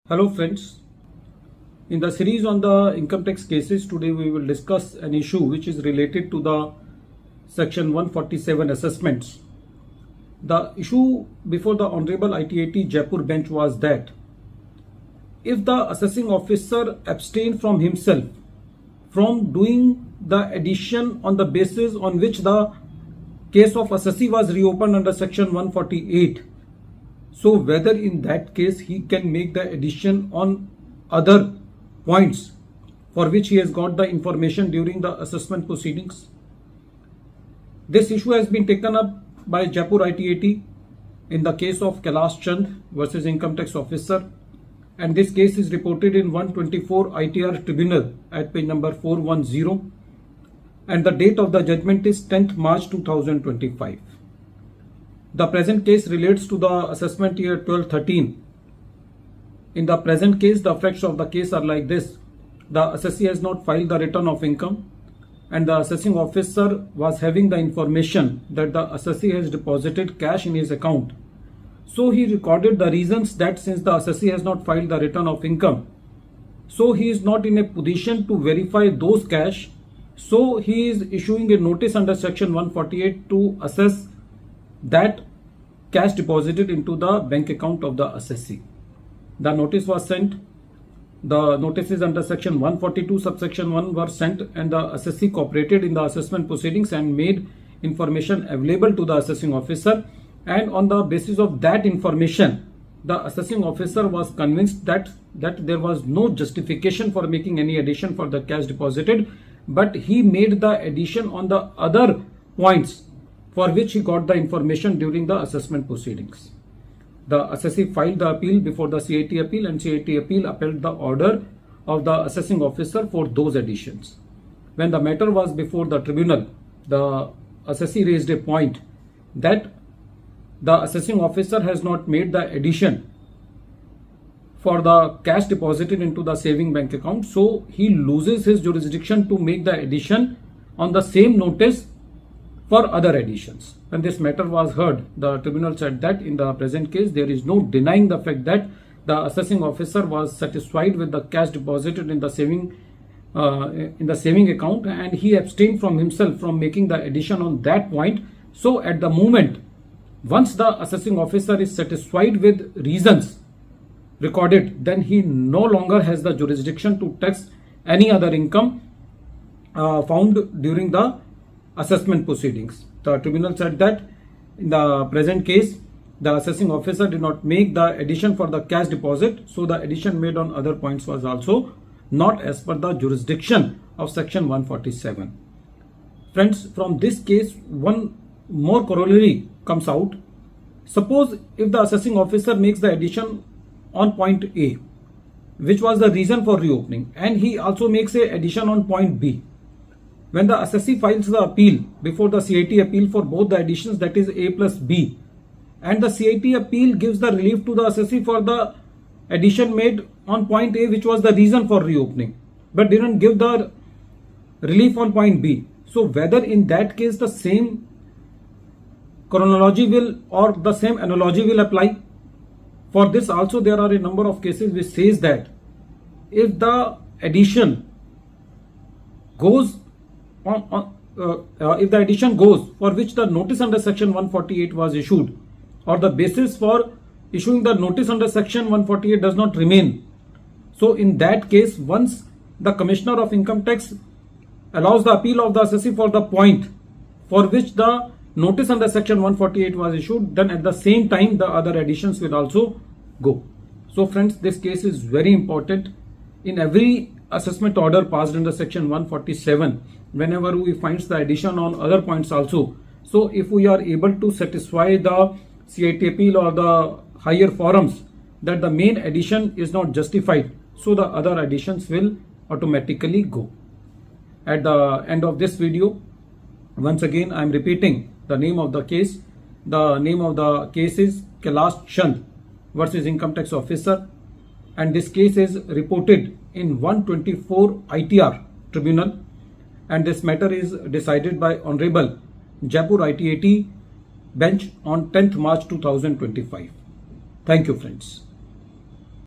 Hello friends, in the series on the income tax cases, today we will discuss an issue which is related to the section 147 assessments. The issue before the Honorable ITAT Jaipur bench was that if the assessing officer abstained from himself from doing the addition on the basis on which the case of assessee was reopened under section 148, so whether in that case he can make the addition on other points for which he has got the information during the assessment proceedings. This issue has been taken up by Jaipur ITAT in the case of Kailash Chand versus Income Tax Officer, and this case is reported in 124 ITR Tribunal at page number 410, and the date of the judgment is 10th March 2025. The present case relates to the assessment year 12-13. In the present case, the facts of the case are like this. The assessee has not filed the return of income, and the assessing officer was having the information that the assessee has deposited cash in his account. So he recorded the reasons that since the assessee has not filed the return of income, so he is not in a position to verify those cash. So he is issuing a notice under section 148 to assess that cash deposited into the bank account of the assessee. The notice was sent. The notices under section 142 subsection 1 were sent, and the assessee cooperated in the assessment proceedings and made information available to the assessing officer, and on the basis of that information the assessing officer was convinced that there was no justification for making any addition for the cash deposited, but he made the addition on the other points for which he got the information during the assessment proceedings. The assessee filed the appeal before the CIT appeal, and CIT appeal upheld the order of the assessing officer for those additions. When the matter was before the tribunal, the assessee raised a point that the assessing officer has not made the addition for the cash deposited into the saving bank account, so he loses his jurisdiction to make the addition on the same notice for other additions. When this matter was heard, the tribunal said that in the present case there is no denying the fact that the assessing officer was satisfied with the cash deposited in the saving account, and he abstained from himself from making the addition on that point. So at the moment, once the assessing officer is satisfied with reasons recorded, then he no longer has the jurisdiction to tax any other income found during the assessment proceedings. The tribunal said that in the present case, the assessing officer did not make the addition for the cash deposit, so the addition made on other points was also not as per the jurisdiction of section 147. Friends, from this case, one more corollary comes out. Suppose if the assessing officer makes the addition on point A, which was the reason for reopening, and he also makes a addition on point B. When the assessee files the appeal before the CIT appeal for both the additions, that is A plus B, and the CIT appeal gives the relief to the assessee for the addition made on point A, which was the reason for reopening, but didn't give the relief on point B. So whether in that case the same chronology will or the same analogy will apply. For this also there are a number of cases which says that if the addition goes if the addition goes for which the notice under section 148 was issued, or the basis for issuing the notice under section 148 does not remain, so in that case, once the Commissioner of Income Tax allows the appeal of the assessee for the point for which the notice under section 148 was issued, then at the same time the other additions will also go. So friends, this case is very important. In every assessment order passed under section 147, whenever we find the addition on other points also, so if we are able to satisfy the CIT appeal or the higher forums that the main addition is not justified, so the other additions will automatically go. At the end of this video, once again I am repeating the name of the case. The name of the case is Kailash Chand versus Income Tax Officer, and this case is reported in 124 ITR Tribunal, and this matter is decided by Honorable Jaipur ITAT bench on 10th March 2025. Thank you, friends.